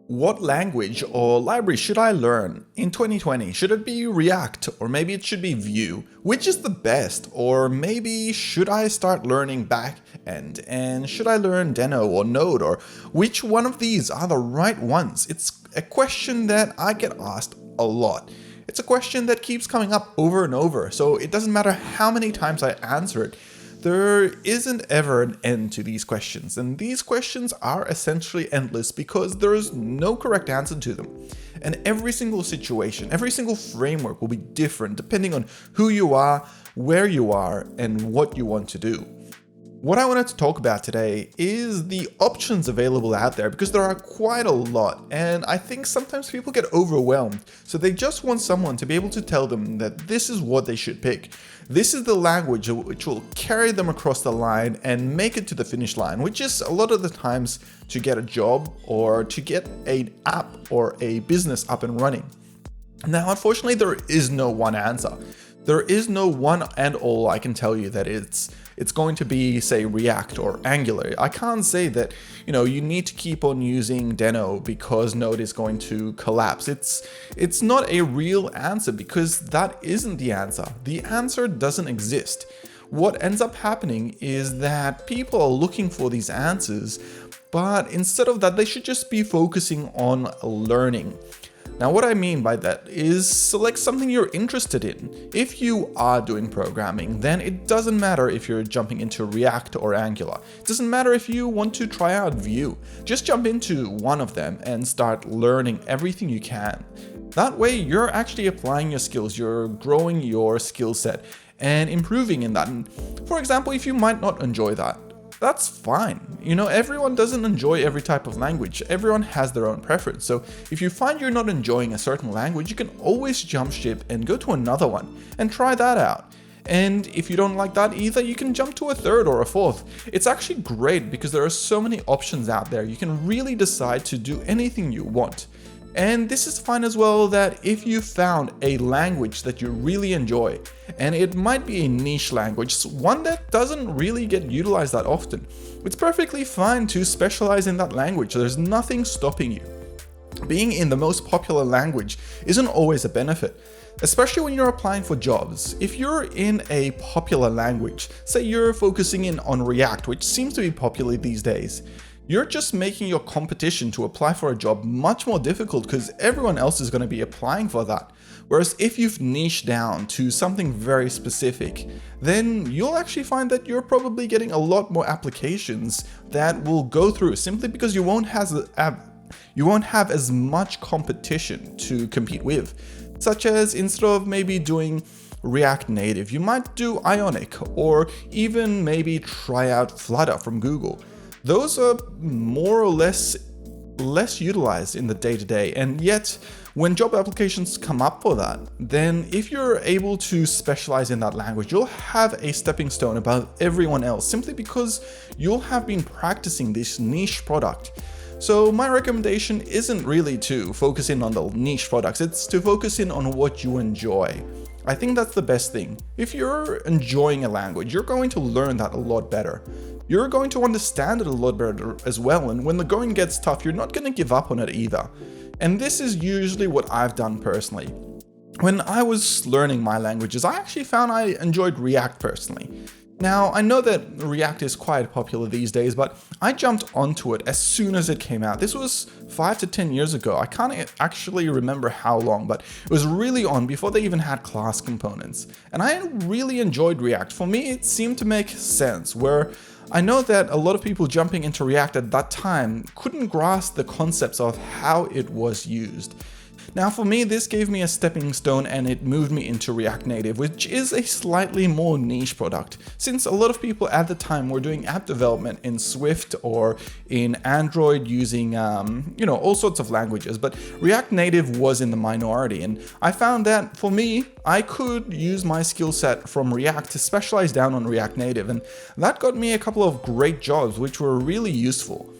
What language or library should I learn in 2020? Should it be React or maybe it should be Vue? Which is the best? Or maybe should I start learning backend? And should I learn Deno or Node? Or which one of these are the right ones? It's a question that I get asked a lot. It's a question that keeps coming up over and over, so it doesn't matter how many times I answer it. There isn't ever an end to these questions, and these questions are essentially endless because there is no correct answer to them. And every single situation, every single framework will be different depending on who you are, where you are, and what you want to do. What I wanted to talk about today is the options available out there because there are quite a lot, and I think sometimes people get overwhelmed, so they just want someone to be able to tell them that this is what they should pick. This is the language which will carry them across the line and make it to the finish line, which is a lot of the times to get a job or to get an app or a business up and running. Now, unfortunately, there is no one answer. There is no one and all I can tell you that it's going to be, say, React or Angular. I can't say that, you need to keep on using Deno because Node is going to collapse. It's not a real answer because that isn't the answer. The answer doesn't exist. What ends up happening is that people are looking for these answers, but instead of that, they should just be focusing on learning. Now, what I mean by that is select something you're interested in. If you are doing programming, then it doesn't matter if you're jumping into React or Angular. It doesn't matter if you want to try out Vue. Just jump into one of them and start learning everything you can. That way, you're actually applying your skills, you're growing your skill set and improving in that. And for example, if you might not enjoy that, that's fine. Everyone doesn't enjoy every type of language. Everyone has their own preference. So if you find you're not enjoying a certain language, you can always jump ship and go to another one and try that out. And if you don't like that either, you can jump to a third or a fourth. It's actually great because there are so many options out there. You can really decide to do anything you want. And this is fine as well that if you found a language that you really enjoy, and it might be a niche language, one that doesn't really get utilized that often, it's perfectly fine to specialize in that language. There's nothing stopping you. Being in the most popular language isn't always a benefit, especially when you're applying for jobs. If you're in a popular language, say you're focusing in on React, which seems to be popular these days, you're just making your competition to apply for a job much more difficult because everyone else is going to be applying for that. Whereas if you've niched down to something very specific, then you'll actually find that you're probably getting a lot more applications that will go through simply because you won't have as much competition to compete with. Such as instead of maybe doing React Native, you might do Ionic or even maybe try out Flutter from Google. Those are more or less utilized in the day-to-day, and yet when job applications come up for that, then if you're able to specialize in that language, you'll have a stepping stone above everyone else simply because you'll have been practicing this niche product. So my recommendation isn't really to focus in on the niche products, it's to focus in on what you enjoy. I think that's the best thing. If you're enjoying a language, you're going to learn that a lot better. You're going to understand it a lot better as well, and when the going gets tough, you're not going to give up on it either. And this is usually what I've done personally. When I was learning my languages, I actually found I enjoyed React personally. Now, I know that React is quite popular these days, but I jumped onto it as soon as it came out. This was 5 to 10 years ago. I can't actually remember how long, but it was really on before they even had class components. And I really enjoyed React. For me, it seemed to make sense, where I know that a lot of people jumping into React at that time couldn't grasp the concepts of how it was used. Now for me, this gave me a stepping stone and it moved me into React Native, which is a slightly more niche product, since a lot of people at the time were doing app development in Swift or in Android using, all sorts of languages, but React Native was in the minority. And I found that for me, I could use my skill set from React to specialize down on React Native, and that got me a couple of great jobs, which were really useful.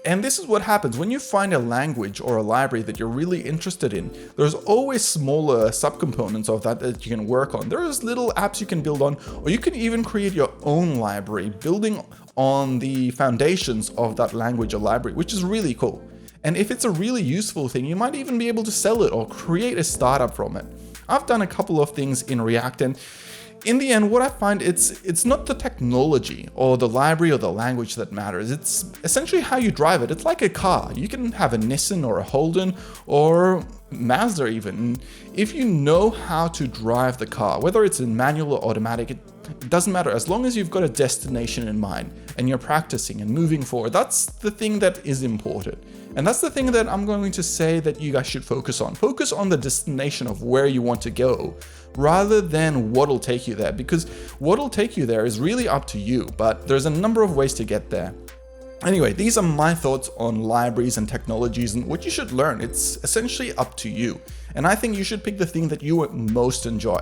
And this is what happens when you find a language or a library that you're really interested in. There's always smaller subcomponents of that you can work on. There's little apps you can build on, or you can even create your own library building on the foundations of that language or library, which is really cool. And if it's a really useful thing, you might even be able to sell it or create a startup from it. I've done a couple of things in React, and in the end, what I find it's not the technology or the library or the language that matters. It's essentially how you drive it. It's like a car. You can have a Nissan or a Holden or Mazda even. If you know how to drive the car, whether it's in manual or automatic, it doesn't matter. As long as you've got a destination in mind and you're practicing and moving forward, that's the thing that is important. And that's the thing that I'm going to say that you guys should focus on. Focus on the destination of where you want to go rather than what'll take you there, because what'll take you there is really up to you, but there's a number of ways to get there. Anyway, these are my thoughts on libraries and technologies and what you should learn. It's essentially up to you. And I think you should pick the thing that you most enjoy.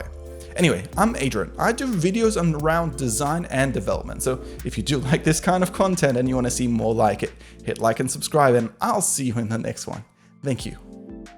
Anyway, I'm Adrian. I do videos around design and development. So if you do like this kind of content and you want to see more like it, hit like and subscribe, and I'll see you in the next one. Thank you.